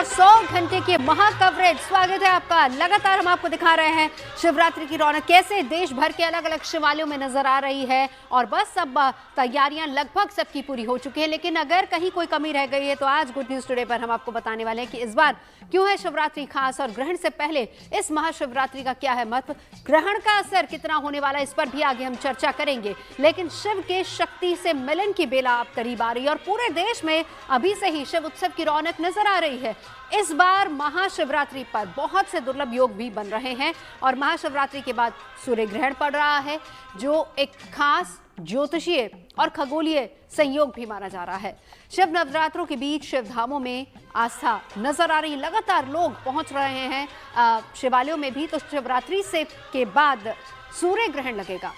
100 घंटे की महा कवरेज। स्वागत है आपका। लगातार हम आपको दिखा रहे हैं शिवरात्रि की रौनक कैसे देश भर के अलग अलग शिवालयों में नजर आ रही है। और बस अब तैयारियां लगभग सबकी पूरी हो चुकी है, लेकिन अगर कहीं कोई कमी रह गई है तो आज गुड न्यूज टुडे पर हम आपको बताने वाले हैं कि इस बार क्यों है शिवरात्रि खास और ग्रहण से पहले इस महाशिवरात्रि का क्या है महत्व, ग्रहण का असर कितना होने वाला है, इस पर भी आगे हम चर्चा करेंगे। लेकिन शिव के शक्ति से मिलन की बेला अब करीब आ रही है और पूरे देश में अभी से ही शिव उत्सव की रौनक नजर आ रही है। इस बार महाशिवरात्रि पर बहुत से दुर्लभ योग भी बन रहे हैं और महाशिवरात्रि के बाद सूर्य ग्रहण पड़ रहा है, जो एक खास ज्योतिषीय और खगोलीय संयोग भी माना जा रहा है। शिव नवरात्रों के बीच शिव धामों में आस्था नजर आ रही, लगातार लोग पहुंच रहे हैं शिवालयों में भी। तो शिवरात्रि से के बाद सूर्य ग्रहण लगेगा,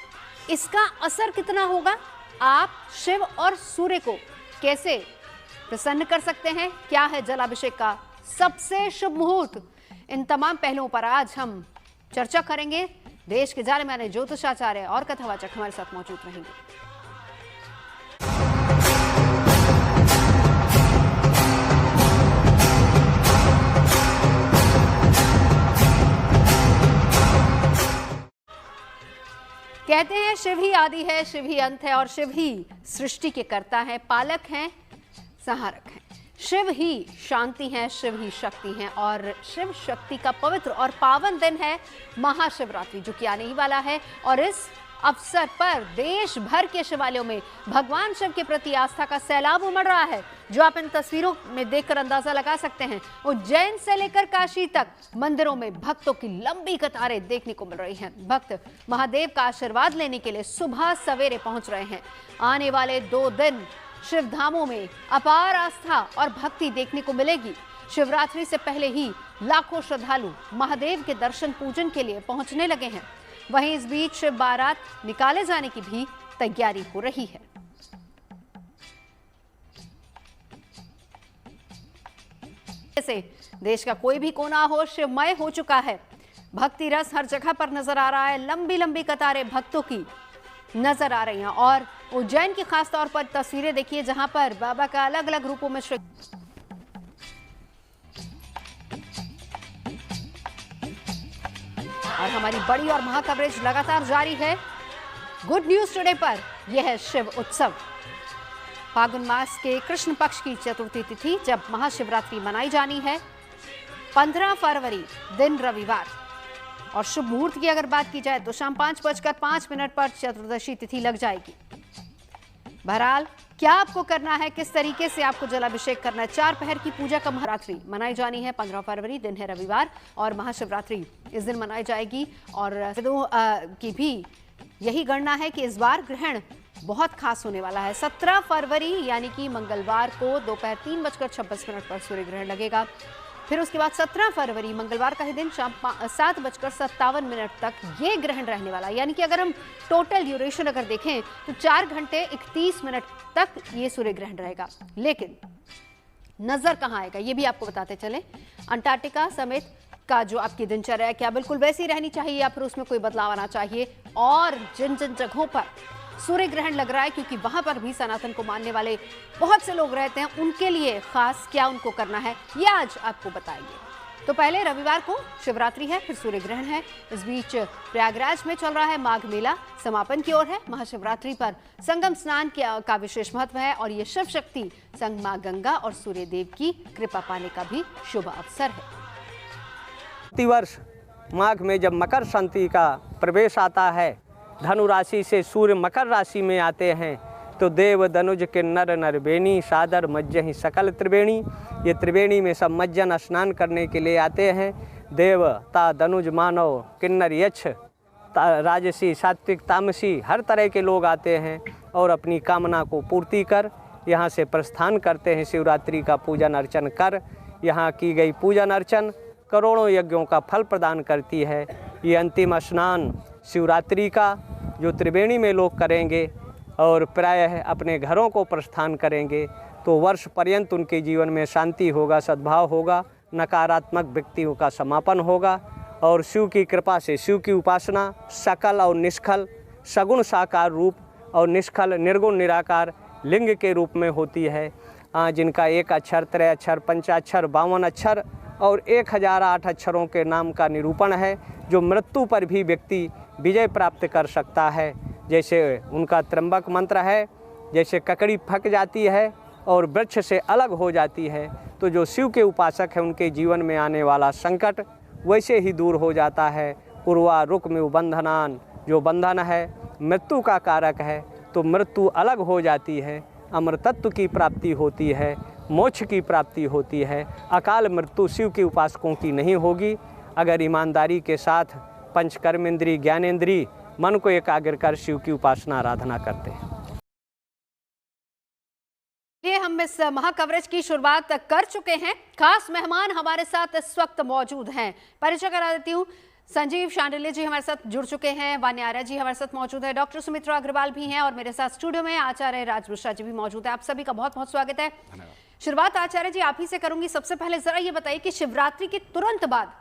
इसका असर कितना होगा, आप शिव और सूर्य को कैसे प्रसन्न कर सकते हैं, क्या है जलाभिषेक का सबसे शुभ मुहूर्त, इन तमाम पहलुओं पर आज हम चर्चा करेंगे। देश के जाने माने ज्योतिषाचार्य और कथावाचक हमारे साथ मौजूद रहेंगे। कहते हैं शिव ही आदि है, शिव ही अंत है और शिव ही सृष्टि के कर्ता है, पालक हैं, संहारक हैं। शिव ही शांति है, शिव ही शक्ति है और शिव शक्ति का पवित्र और पावन दिन है महाशिवरात्रि, जो कि आने ही वाला है। और इस अवसर पर देश भर के शिवालयों में भगवान शिव के प्रति आस्था का सैलाब उमड़ रहा है, जो आप इन तस्वीरों में देखकर अंदाजा लगा सकते हैं। उज्जैन से लेकर काशी तक मंदिरों में भक्तों की लंबी कतारें देखने को मिल रही हैं। भक्त महादेव का आशीर्वाद लेने के लिए सुबह सवेरे पहुंच रहे हैं। आने वाले 2 दिन शिव धामों में अपार आस्था और भक्ति देखने को मिलेगी। शिवरात्रि से पहले ही लाखों श्रद्धालु महादेव के दर्शन पूजन के लिए पहुंचने लगे हैं। वहीं इस बीच शिव बारात निकाले जाने की भी तैयारी हो रही है। जैसे देश का कोई भी कोना हो शिवमय हो चुका है, भक्ति रस हर जगह पर नजर आ रहा है। लंबी लंबी कतारें भक्तों की नजर आ रही हैं और उज्जैन की खास तौर पर तस्वीरें देखिए, जहां पर बाबा का अलग अलग रूपों में और हमारी बड़ी और महा कवरेज लगातार जारी है गुड न्यूज टुडे पर। यह है शिव उत्सव। फागुन मास के कृष्ण पक्ष की चतुर्थी तिथि जब महाशिवरात्रि मनाई जानी है, 15 फरवरी दिन रविवार। और शुभ मुहूर्त की अगर बात की जाए तो शाम 5:05 पर चतुर्दशी तिथि लग जाएगी। बहरहाल क्या आपको करना है, किस तरीके से आपको जलाभिषेक करना है। 4 पहर की पूजा का महाशिवरात्रि मनाई जानी है, 15 फरवरी दिन है रविवार और महाशिवरात्रि इस दिन मनाई जाएगी। और की भी यही गणना है कि इस बार ग्रहण बहुत खास होने वाला है। 17 फरवरी यानी कि मंगलवार को दोपहर 3:26 पर सूर्य ग्रहण लगेगा। फिर उसके बाद 17 फरवरी मंगलवार का ही दिन शाम 7:57 तक ये ग्रहण रहने वाला है। यानी कि अगर हम टोटल ड्यूरेशन अगर देखें तो 4 घंटे 31 मिनट तक ये सूर्य ग्रहण रहेगा। लेकिन नजर कहाँ आएगा ये भी आपको बताते चले। अंटार्कटिका समेत का जो आपकी दिनचर्या है क्या बिल्कुल वैसी रहनी चाहिए या फिर उसमें कोई बदलाव आना चाहिए। और जिन जिन जगहों पर सूर्य ग्रहण लग रहा है, क्योंकि वहां पर भी सनातन को मानने वाले बहुत से लोग रहते हैं, उनके लिए खास क्या उनको करना है ये आज आपको बताएंगे। तो पहले रविवार को शिवरात्रि है, फिर सूर्य ग्रहण है। इस बीच प्रयागराज में चल रहा है माघ मेला, समापन की ओर है। महाशिवरात्रि पर संगम स्नान का विशेष महत्व है और ये शिव शक्ति संग मां गंगा और सूर्य देव की कृपा पाने का भी शुभ अवसर है। प्रतिवर्ष माघ में जब मकर संक्रांति का प्रवेश आता है, धनु राशि से सूर्य मकर राशि में आते हैं, तो देव दनुज के नर नर बेणी सादर मज्जहि सकल त्रिवेणी। ये त्रिवेणी में सब मज्जन स्नान करने के लिए आते हैं। देवता दनुज मानव किन्नर यक्ष राजसी सात्विक तामसी हर तरह के लोग आते हैं और अपनी कामना को पूर्ति कर यहाँ से प्रस्थान करते हैं। शिवरात्रि का पूजन अर्चन कर यहाँ की गई पूजन अर्चन करोड़ों यज्ञों का फल प्रदान करती है। ये अंतिम स्नान शिवरात्रि का जो त्रिवेणी में लोग करेंगे और प्रायः अपने घरों को प्रस्थान करेंगे, तो वर्ष पर्यंत उनके जीवन में शांति होगा, सद्भाव होगा, नकारात्मक व्यक्तियों का समापन होगा और शिव की कृपा से शिव की उपासना सकल और निष्कल, सगुण साकार रूप और निष्कल निर्गुण निराकार लिंग के रूप में होती है। जिनका 1 अक्षर, 3 अक्षर, 5 अक्षर, 52 अक्षर और 1008 अक्षरों के नाम का निरूपण है, जो मृत्यु पर भी व्यक्ति विजय प्राप्त कर सकता है। जैसे उनका त्र्यंबक मंत्र है, जैसे ककड़ी फक जाती है और वृक्ष से अलग हो जाती है, तो जो शिव के उपासक हैं उनके जीवन में आने वाला संकट वैसे ही दूर हो जाता है। उर्वा रुक्म बंधनान, जो बंधन है मृत्यु का कारक है, तो मृत्यु अलग हो जाती है, अमृतत्व की प्राप्ति होती है, मोक्ष की प्राप्ति होती है। अकाल मृत्यु शिव के उपासकों की नहीं होगी अगर ईमानदारी के साथ पंचकर्मेंद्री, ज्ञानेंद्री, मन को एकाग्र कर शिव की उपासना आराधना करते हैं। ये हम इस महाकवरेज की शुरुआत कर चुके हैं। खास मेहमान हमारे साथ इस वक्त मौजूद हैं। परिचय करा देती हूँ। संजीव शांडिल्य जी हमारे साथ जुड़ चुके हैं, वान्य आर्य जी हमारे साथ मौजूद है, डॉक्टर सुमित्रा अग्रवाल भी हैं और मेरे साथ स्टूडियो में आचार्य राज मिश्रा जी भी मौजूद है। आप सभी का बहुत बहुत स्वागत है। शुरुआत आचार्य जी आप ही से करूंगी। सबसे पहले जरा ये बताइए कि शिवरात्रि के तुरंत बाद,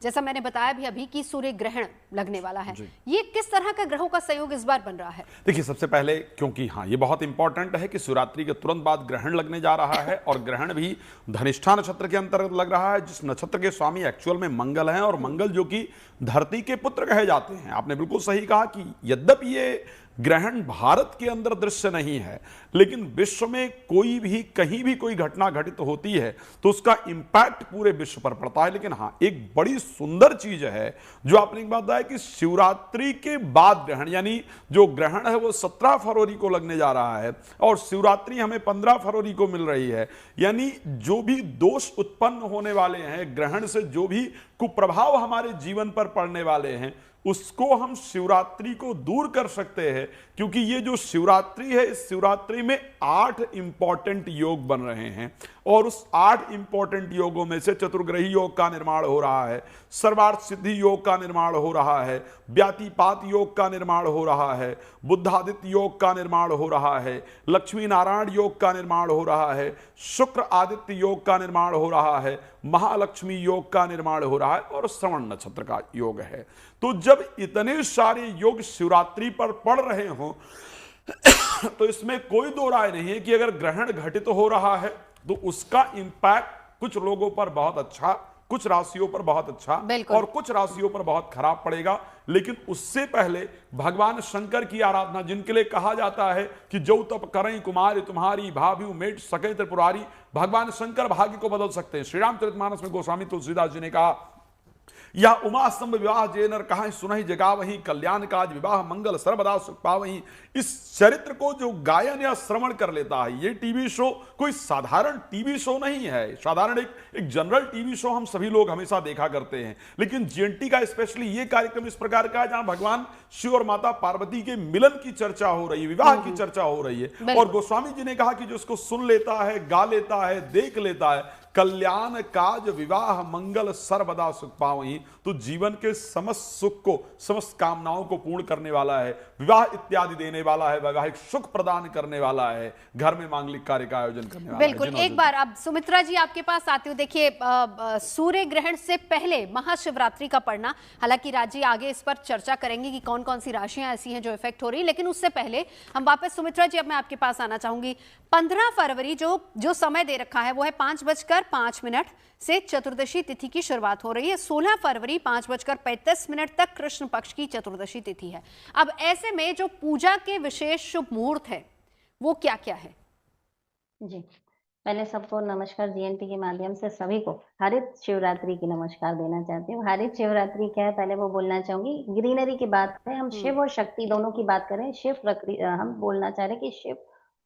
जैसा मैंने बताया भी अभी कि सूर्य ग्रहण लगने वाला है, ये किस तरह का ग्रहों का संयोग इस बार बन रहा है? देखिए, सबसे पहले क्योंकि हाँ ये बहुत इंपॉर्टेंट है कि शिवरात्रि के तुरंत बाद ग्रहण लगने जा रहा है और ग्रहण भी धनिष्ठा नक्षत्र के अंतर्गत लग रहा है, जिस नक्षत्र के स्वामी एक्चुअल में मंगल हैं और मंगल जो कि धरती के पुत्र कहे जाते हैं। आपने बिल्कुल सही कहा कि यद्यपि ये ग्रहण भारत के अंदर दृश्य नहीं है, लेकिन विश्व में कोई भी कहीं भी कोई घटना घटित होती है तो उसका इंपैक्ट पूरे विश्व पर पड़ता है। लेकिन हाँ, एक बड़ी सुंदर चीज है जो आपने एक बात बताया कि शिवरात्रि के बाद ग्रहण, यानी जो ग्रहण है वो 17 फरवरी को लगने जा रहा है और शिवरात्रि हमें 15 फरवरी को मिल रही है। यानी जो भी दोष उत्पन्न होने वाले हैं ग्रहण से, जो भी कुप्रभाव हमारे जीवन पर पड़ने वाले हैं, उसको हम शिवरात्रि को दूर कर सकते हैं। क्योंकि ये जो शिवरात्रि है, इस शिवरात्रि में 8 इंपॉर्टेंट योग बन रहे हैं और उस 8 इंपॉर्टेंट योगों में से चतुर्ग्रही योग का निर्माण हो रहा है, सर्वार्थ सिद्धि योग का निर्माण हो रहा है, व्यातिपात योग का निर्माण हो रहा है, बुद्धादित्य योग का निर्माण हो रहा है, लक्ष्मी नारायण योग का निर्माण हो रहा है, शुक्र आदित्य योग का निर्माण हो रहा है, महालक्ष्मी योग का निर्माण हो रहा है और श्रवण नक्षत्र का योग है। तो जब इतने सारे योग शिवरात्रि पर पड़ रहे हों तो इसमें कोई दो राय नहीं है कि अगर ग्रहण घटित हो रहा है तो उसका इंपैक्ट कुछ लोगों पर बहुत अच्छा, कुछ राशियों पर बहुत अच्छा और कुछ राशियों पर बहुत खराब पड़ेगा। लेकिन उससे पहले भगवान शंकर की आराधना, जिनके लिए कहा जाता है कि जो तप करें कुमारी तुम्हारी, भाभि मेट सके त्रिपुरारी, भगवान शंकर भाग्य को बदल सकते हैं। श्री रामचरितमानस में गोस्वामी तुलसीदास जी ने कहा, या उमा स्तंभ विवाह जे नर कहां सुनहि जगा वही, कल्याण काज विवाह मंगल सर्वदा सुख पावही। इस चरित्र को जो गायन या श्रवण कर लेता है, ये टीवी शो कोई साधारण टीवी शो नहीं है, साधारण एक जनरल टीवी शो हम सभी लोग हमेशा देखा करते हैं। लेकिन जीएनटी का स्पेशली ये कार्यक्रम इस प्रकार का है जहां भगवान शिव और माता पार्वती के मिलन की चर्चा हो रही है, विवाह की चर्चा हो रही है। और गोस्वामी जी ने कहा कि जो इसको सुन लेता है, गा लेता है, देख लेता है, कल्याण काज विवाह मंगल सर्वदा सुख पावही, तो जीवन के समस्त सुख को, समस्त कामनाओं को पूर्ण करने वाला है, विवाह इत्यादि देने वाला है, वैवाहिक सुख प्रदान करने वाला है, घर में मांगलिक कार्य का आयोजन करने वाला है। बिल्कुल। एक बार अब सुमित्रा जी आपके पास आती हूँ। देखिए, सूर्य ग्रहण से पहले महाशिवरात्रि का पड़ना, हालांकि राज जी आगे इस पर चर्चा करेंगे कि कौन कौन सी राशियां ऐसी हैं जो इफेक्ट हो रही है, लेकिन उससे पहले हम वापस सुमित्रा जी अब मैं आपके पास आना चाहूंगी। 15 फरवरी जो समय दे रखा है वो है 5:05 से चतुर्दशी तिथि की शुरुआत हो रही है। 16 फरवरी 5:35 तक कृष्ण पक्ष की चतुर्दशी तिथि है। अब ऐसे में जो पूजा के विशेष शुभ मुहूर्त है वो क्या क्या है? जी, पहले सबको नमस्कार। जीएनटी के माध्यम से सभी को हरित शिवरात्रि की नमस्कार देना चाहती हूँ। हरित शिवरात्रि क्या है, पहले वो बोलना चाहूंगी। ग्रीनरी की बात करें, हम शिव और शक्ति दोनों की बात करें। हम बोलना चाह रहे हैं कि शिव,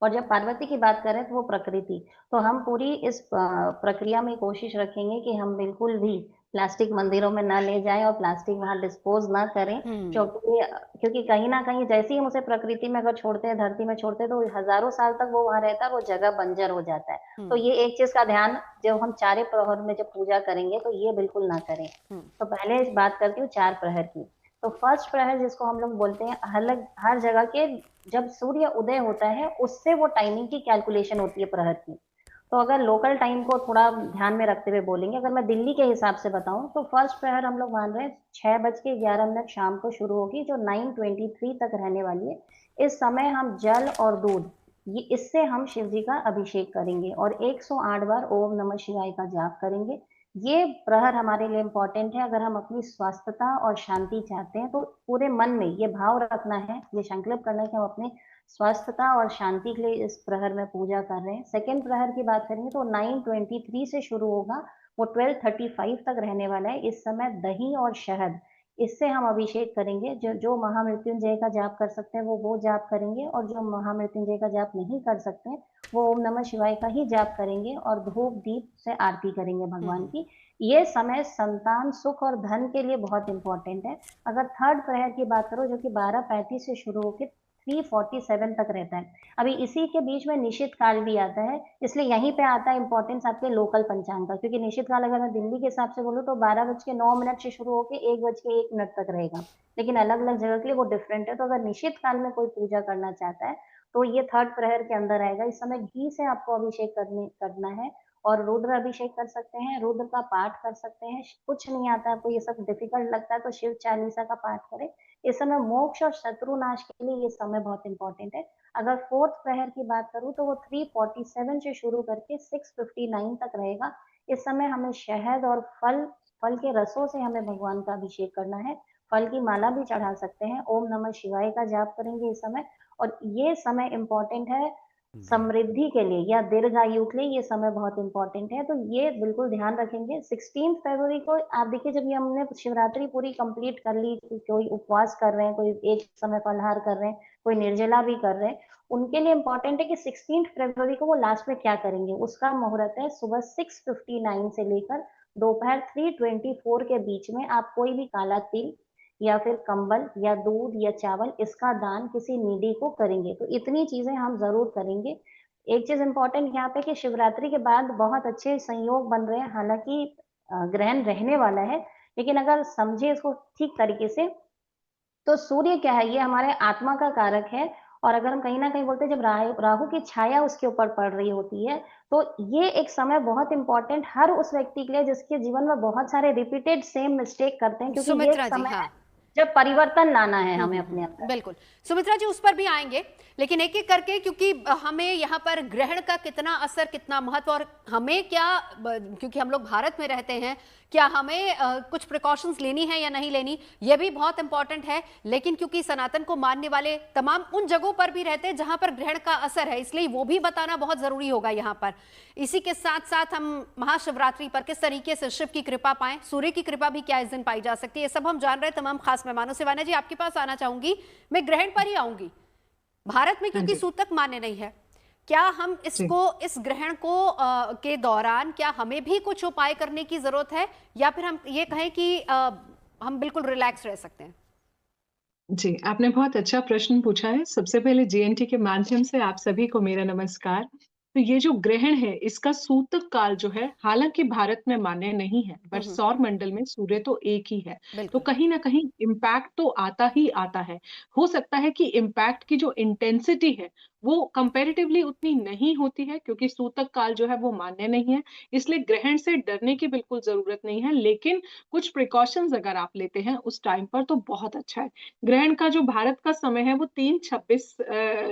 और जब पार्वती की बात करें तो वो प्रकृति। तो हम पूरी इस प्रक्रिया में कोशिश रखेंगे कि हम बिल्कुल भी प्लास्टिक मंदिरों में ना ले जाएं और प्लास्टिक वहां डिस्पोज ना करें, क्योंकि कहीं ना कहीं जैसे ही हम उसे प्रकृति में अगर छोड़ते हैं, धरती में छोड़ते हैं, तो हजारों साल तक वो वहां रहता है, वो जगह बंजर हो जाता है। तो ये एक चीज का ध्यान जब हम 4 प्रहर में जब पूजा करेंगे तो ये बिल्कुल ना करें। तो पहले इस बात करती हूँ 4 प्रहर की। तो फर्स्ट प्रहर जिसको हम लोग बोलते हैं, हर जगह के जब सूर्य उदय होता है उससे वो टाइमिंग की कैलकुलेशन होती है प्रहर की। तो अगर लोकल टाइम को थोड़ा ध्यान में रखते हुए बोलेंगे, अगर मैं दिल्ली के हिसाब से बताऊं तो फर्स्ट प्रहर हम लोग मान रहे हैं 6:11 शाम को शुरू होगी, जो 9:23 तक रहने वाली है। इस समय हम जल और दूध ये इससे हम शिव जी का अभिषेक करेंगे और 108 बार ओम नमः शिवाय का जाप करेंगे। ये प्रहर हमारे लिए इम्पोर्टेंट है। अगर हम अपनी स्वस्थता और शांति चाहते हैं तो पूरे मन में ये भाव रखना है, ये संकल्प करना है कि हम अपने स्वस्थता और शांति के लिए इस प्रहर में पूजा कर रहे हैं। सेकेंड प्रहर की बात करेंगे तो 9:23 से शुरू होगा, वो 12:35 तक रहने वाला है। इस समय दही और शहद, इससे हम अभिषेक करेंगे। जो जो महामृत्युंजय का जाप कर सकते हैं वो जाप करेंगे, और जो महामृत्युंजय का जाप नहीं कर सकते हैं वो ओम नमः शिवाय का ही जाप करेंगे और धूप दीप से आरती करेंगे भगवान की। ये समय संतान सुख और धन के लिए बहुत इंपॉर्टेंट है। अगर थर्ड प्रहर की बात करो जो कि 12:35 से शुरू होकर 3:47 तक रहता है, अभी इसी के बीच में निशित काल भी आता है, इसलिए यहीं पे आता है इंपॉर्टेंस आपके लोकल पंचांग का, क्योंकि निशित काल अगर मैं दिल्ली के हिसाब से बोलूँ तो 12:09 से शुरू होकर 1:01 तक रहेगा, लेकिन अलग अलग जगह के लिए वो डिफरेंट है। तो अगर निशित काल में कोई पूजा करना चाहता है तो ये थर्ड प्रहर के अंदर आएगा। इस समय घी से आपको अभिषेक करना है और रुद्र अभिषेक कर सकते हैं, रुद्र का पाठ कर सकते हैं। कुछ नहीं आता आपको, ये सब डिफिकल्ट लगता है तो शिव चालीसा का पाठ करें। इस समय मोक्ष और शत्रु नाश के लिए ये समय बहुत इंपॉर्टेंट है। अगर फोर्थ प्रहर की बात करूं तो वो 3:47 से शुरू करके 6:59 तक रहेगा। इस समय हमें शहद और फल के रसों से हमें भगवान का अभिषेक करना है। फल की माला भी चढ़ा सकते हैं। ओम नमः शिवाय का जाप करेंगे इस समय, और ये समय इम्पोर्टेंट है समृद्धि के लिए या दीर्घायु के लिए। ये समय बहुत इंपॉर्टेंट है, तो ये बिल्कुल ध्यान रखेंगे। 16 फरवरी को आप देखिए, जब ये हमने शिवरात्रि पूरी कंप्लीट कर ली, कोई उपवास कर रहे हैं, कोई एक समय फलाहार कर रहे हैं, कोई निर्जला भी कर रहे हैं, उनके लिए इम्पोर्टेंट है कि 16 फरवरी को वो लास्ट में क्या करेंगे। उसका मुहूर्त है सुबह 6:59 से लेकर दोपहर 3:24 के बीच में। आप कोई भी काला तिल या फिर कंबल या दूध या चावल, इसका दान किसी नीडी को करेंगे। तो इतनी चीजें हम जरूर करेंगे। एक चीज इंपॉर्टेंट यहाँ पे कि शिवरात्रि के बाद बहुत अच्छे संयोग बन रहे हैं। हालांकि ग्रहण रहने वाला है, लेकिन अगर समझे इसको ठीक तरीके से तो सूर्य क्या है, ये हमारे आत्मा का कारक है। और अगर हम कहीं ना कहीं बोलते हैं जब राहु की छाया उसके ऊपर पड़ रही होती है, तो ये एक समय बहुत इंपॉर्टेंट हर उस व्यक्ति के लिए जिसके जीवन में बहुत सारे रिपीटेड सेम मिस्टेक करते हैं, क्योंकि ये एक सुमित्रा जी, समय हाँ, है जब परिवर्तन लाना है हमें अपने अंदर। बिल्कुल सुमित्रा जी, उस पर भी आएंगे, लेकिन एक एक करके, क्योंकि हमें यहाँ पर ग्रहण का कितना असर, कितना महत्व, और हमें क्या, क्योंकि हम लोग भारत में रहते हैं, क्या हमें कुछ प्रिकॉशंस लेनी है या नहीं लेनी, यह भी बहुत इंपॉर्टेंट है। लेकिन क्योंकि सनातन को मानने वाले तमाम उन जगहों पर भी रहते हैं जहां पर ग्रहण का असर है, इसलिए वो भी बताना बहुत जरूरी होगा यहाँ पर। इसी के साथ साथ हम महाशिवरात्रि पर किस तरीके से शिव की कृपा पाएं, सूर्य की कृपा भी क्या इस दिन पाई जा सकती है, ये सब हम जान रहे हैं तमाम खास मेहमानों से। वाना जी, आपके पास आना चाहूंगी, मैं ग्रहण पर ही आऊंगी। भारत में क्योंकि सूतक मान्य नहीं है, क्या हम इसको, इस ग्रहण को के दौरान क्या हमें भी कुछ उपाय करने की जरूरत है, या फिर हम ये कहें कि हम बिल्कुल रिलैक्स रह सकते हैं? जी, आपने बहुत अच्छा प्रश्न पूछा है। सबसे पहले जीएनटी के माध्यम से आप सभी को मेरा नमस्कार। तो ये जो ग्रहण है, इसका सूतक काल जो है, हालाँकि भारत में मान्य नहीं है, बट सौर मंडल में सूर्य तो एक ही है। तो कहीं न कहीं इम्पैक्ट तो आता ही आता है। हो सकता है कि इम्पैक्ट की जो इंटेंसिटी है, वो कंपैरेटिवली उतनी नहीं होती है, क्योंकि सूतक काल जो है वो मान्य नहीं है। इसलिए ग्रहण से डरने की बिल्कुल ज़रूरत नहीं है, लेकिन कुछ प्रिकॉशंस अगर आप लेते हैं उस टाइम पर तो बहुत अच्छा है। ग्रहण का जो भारत का समय है वो 3:26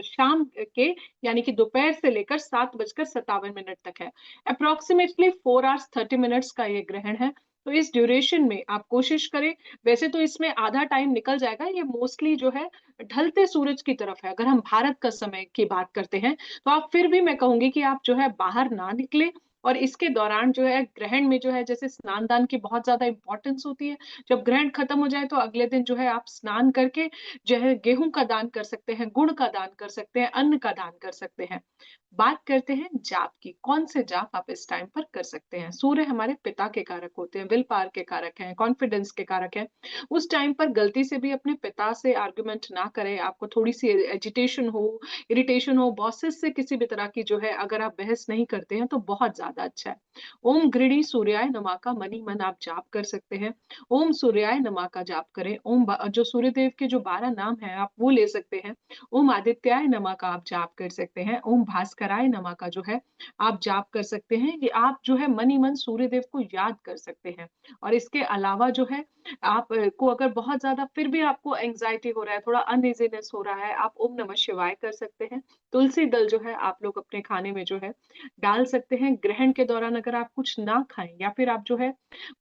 शाम के, यानी कि दोपहर से लेकर 7:57 तक है। अप्रॉक्सिमेटली 4 आवर्स 30 मिनट्स का ये ग्रहण है। तो इस ड्यूरेशन में आप कोशिश करें, वैसे तो इसमें आधा टाइम निकल जाएगा, ये मोस्टली जो है ढलते सूरज की तरफ है। अगर हम भारत का समय की बात करते हैं, तो आप फिर भी मैं कहूँगी कि आप जो है बाहर ना निकलें, और इसके दौरान जो है ग्रहण में जो है जैसे स्नान-दान की बहुत ज़्यादा इम्पोर्टेंस होती है। जब ग्रहण खत्म हो जाए तो अगले दिन जो है आप स्नान करके जो है गेहूँ का दान कर सकते हैं, गुड़ का दान कर सकते हैं, अन्न का दान कर सकते हैं। बात करते हैं जाप की, कौन से जाप आप इस टाइम पर कर सकते हैं? सूर्य हमारे पिता के कारक होते हैं, विल पावर के कारक हैं, कॉन्फिडेंस के कारक हैं। उस टाइम पर गलती से भी अपने पिता से आर्गुमेंट ना करें। आपको थोड़ी-सी एजिटेशन हो, इरिटेशन हो, बॉसेस से किसी भी तरह की जो है अगर आप बहस नहीं करते हैं तो बहुत ज़्यादा अच्छा है। ओम गृणी सूर्याय नमः का मनी-मन आप जाप कर सकते हैं। ओम सूर्याय नमः का जाप करें। जो सूर्यदेव के जो 12 नाम हैं आप वो ले सकते हैं। ओम आदित्याय नमः का आप जाप कर सकते हैं। ओम भास्कर कराय नमा का जो है आप जाप कर सकते हैं। ये आप जो है मन ही मन सूर्य देव को याद कर सकते हैं। और इसके अलावा जो है आप को अगर बहुत ज़्यादा फिर भी आपको एंग्ज़ायटी हो रहा है, थोड़ा अनईज़ीनेस हो रहा है, आप ओम नमः शिवाय कर सकते हैं। तुलसी दल जो है आप लोग अपने खाने में जो है डाल सकते हैं। ग्रहण के दौरान अगर आप कुछ ना खाएँ या फिर आप जो है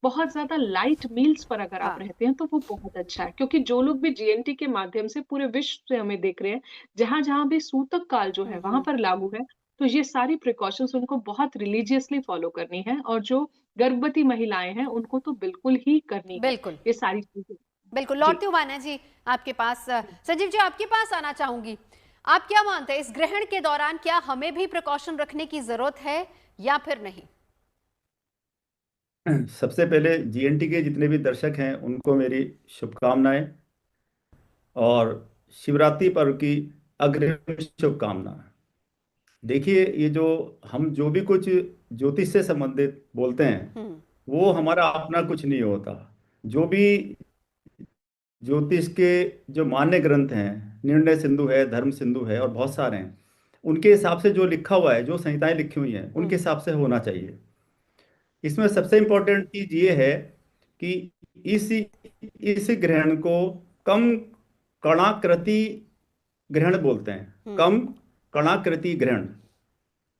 बहुत ज़्यादा लाइट मील्स पर अगर आप हाँ। रहते हैं तो वो बहुत अच्छा है। क्योंकि जो लोग भी जीएनटी के माध्यम से पूरे विश्व से हमें देख रहे हैं, जहाँ-जहाँ भी सूतक काल जो है वहाँ पर लागू है, तो ये सारी प्रिकॉशंस उनको बहुत रिलीजियसली फॉलो करनी है और जो गर्भवती महिलाएँ हैं, उनको तो बिल्कुल ही करनी है, बिल्कुल, ये सारी चीज़ें। बिल्कुल। जी। लौटती हूँ माना जी आपके पास। संजीव जी आपके पास आना चाहूंगी। आप क्या मानते हैं, इस ग्रहण के दौरान क्या हमें भी प्रिकॉशन रखने की जरूरत है या फिर नहीं? सबसे पहले जीएनटी के जितने भी दर्शक हैं उनको मेरी शुभकामनाएं और शिवरात्रि पर्व की अग्रिम शुभकामनाएं। देखिए, ये जो हम जो भी कुछ ज्योतिष से संबंधित बोलते हैं वो हमारा अपना कुछ नहीं होता। जो भी ज्योतिष के जो मान्य ग्रंथ हैं, निर्णय सिंधु है, धर्म सिंधु है और बहुत सारे हैं, उनके हिसाब से जो लिखा हुआ है, जो संहिताएं लिखी हुई हैं उनके हिसाब से होना चाहिए। इसमें सबसे इम्पोर्टेंट चीज ये है कि इस ग्रहण को कम कणाकृति ग्रहण बोलते हैं, कम कणाकृति ग्रहण।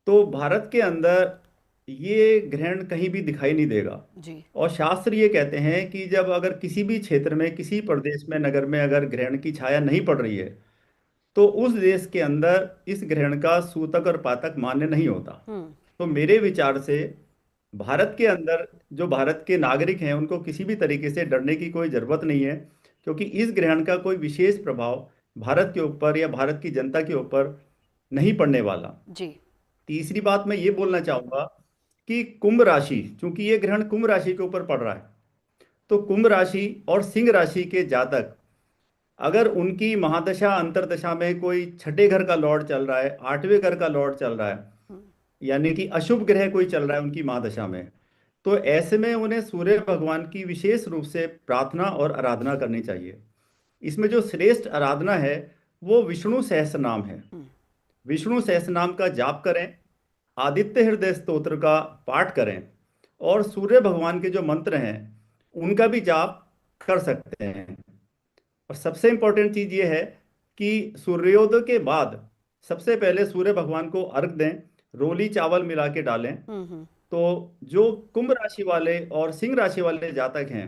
तो भारत के अंदर ये ग्रहण कहीं भी दिखाई नहीं देगा जी। और शास्त्र ये कहते हैं कि जब अगर किसी भी क्षेत्र में, किसी प्रदेश में, नगर में अगर ग्रहण की छाया नहीं पड़ रही है तो उस देश के अंदर इस ग्रहण का सूतक और पातक मान्य नहीं होता। तो मेरे विचार से भारत के अंदर जो भारत के नागरिक हैं उनको किसी भी तरीके से डरने की कोई ज़रूरत नहीं है, क्योंकि इस ग्रहण का कोई विशेष प्रभाव भारत के ऊपर या भारत की जनता के ऊपर नहीं पड़ने वाला। जी। तीसरी बात मैं ये बोलना चाहूँगा कि कुंभ राशि, चूंकि ये ग्रहण कुंभ राशि के ऊपर पड़ रहा है, तो कुंभ राशि और सिंह राशि के जातक अगर उनकी महादशा अंतरदशा में कोई छठे घर का लॉर्ड चल रहा है, आठवें घर का लॉर्ड चल रहा है, यानी कि अशुभ ग्रह कोई चल रहा है उनकी महादशा में, तो ऐसे में उन्हें सूर्य भगवान की विशेष रूप से प्रार्थना और आराधना करनी चाहिए। इसमें जो श्रेष्ठ आराधना है वो विष्णु सहस्त्रनाम है। विष्णु सहस्त्रनाम का जाप करें, आदित्य हृदय स्तोत्र का पाठ करें और सूर्य भगवान के जो मंत्र हैं उनका भी जाप कर सकते हैं। और सबसे इंपॉर्टेंट चीज ये है कि सूर्योदय के बाद सबसे पहले सूर्य भगवान को अर्घ दें, रोली चावल मिला के डालें। तो जो कुंभ राशि वाले और सिंह राशि वाले जातक हैं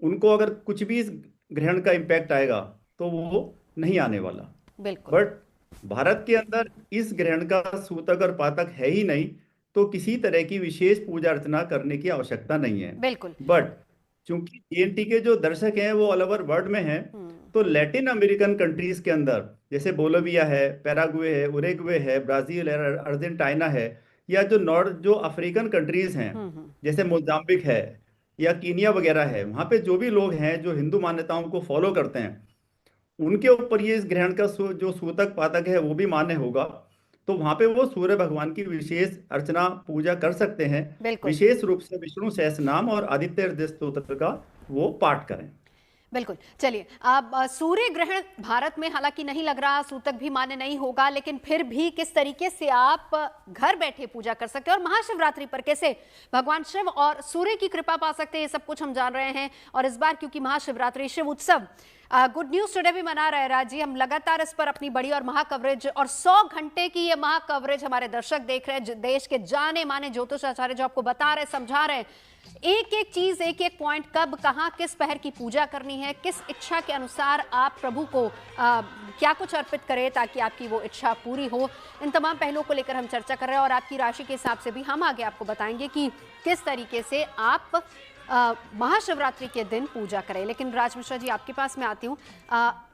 उनको अगर कुछ भी इस ग्रहण का इम्पैक्ट आएगा तो वो नहीं आने वाला। बिल्कुल। बट भारत के अंदर इस ग्रहण का सूतक और पातक है ही नहीं, तो किसी तरह की विशेष पूजा अर्चना करने की आवश्यकता नहीं है। बिल्कुल। बट चूंकि जीएनटी के जो दर्शक हैं वो ऑल ओवर वर्ल्ड में हैं, तो लैटिन अमेरिकन कंट्रीज के अंदर जैसे बोलोविया है, पैराग्वे है, उरुग्वे है, ब्राजील है, अर्जेंटीना है, या जो अफ्रीकन कंट्रीज हैं जैसे मोजाम्बिक है या कीनिया वगैरह है, वहाँ पे जो भी लोग हैं जो हिंदू मान्यताओं को फॉलो करते हैं उनके ऊपर ये इस ग्रहण का जो सूतक पातक है वो भी मान्य होगा। तो वहां पे वो सूर्य भगवान की विशेष अर्चना पूजा कर सकते हैं। बिल्कुल। विशेष रूप से विष्णु सहस्त्रनाम और आदित्य हृदय स्तोत्र का वो पाठ करें। बिल्कुल। चलिए, अब सूर्य ग्रहण भारत में हालांकि नहीं लग रहा, सूतक भी मान्य नहीं होगा, लेकिन फिर भी किस तरीके से आप घर बैठे पूजा कर सकते हैं और महाशिवरात्रि पर कैसे भगवान शिव और सूर्य की कृपा पा सकते हैं, ये सब कुछ हम जान रहे हैं। और इस बार क्योंकि महाशिवरात्रि शिव उत्सव गुड न्यूज टुडे भी मना रहे हैं राज जी, हम लगातार इस पर अपनी बड़ी और महा कवरेज और 100 घंटे की ये महा कवरेज हमारे दर्शक देख रहे हैं, देश के जाने माने ज्योतिष आचार्य जो आपको बता रहे, समझा रहे हैं एक एक चीज, एक एक पॉइंट, कब कहां किस पहर की पूजा करनी है, किस इच्छा के अनुसार आप प्रभु को क्या कुछ अर्पित करें ताकि आपकी वो इच्छा पूरी हो। इन तमाम पहलुओं को लेकर हम चर्चा कर रहे हैं और आपकी राशि के हिसाब से भी हम आगे आपको बताएंगे कि किस तरीके से आप महाशिवरात्रि के दिन पूजा करें। लेकिन राज मिश्रा जी आपके पास मैं आती हूँ,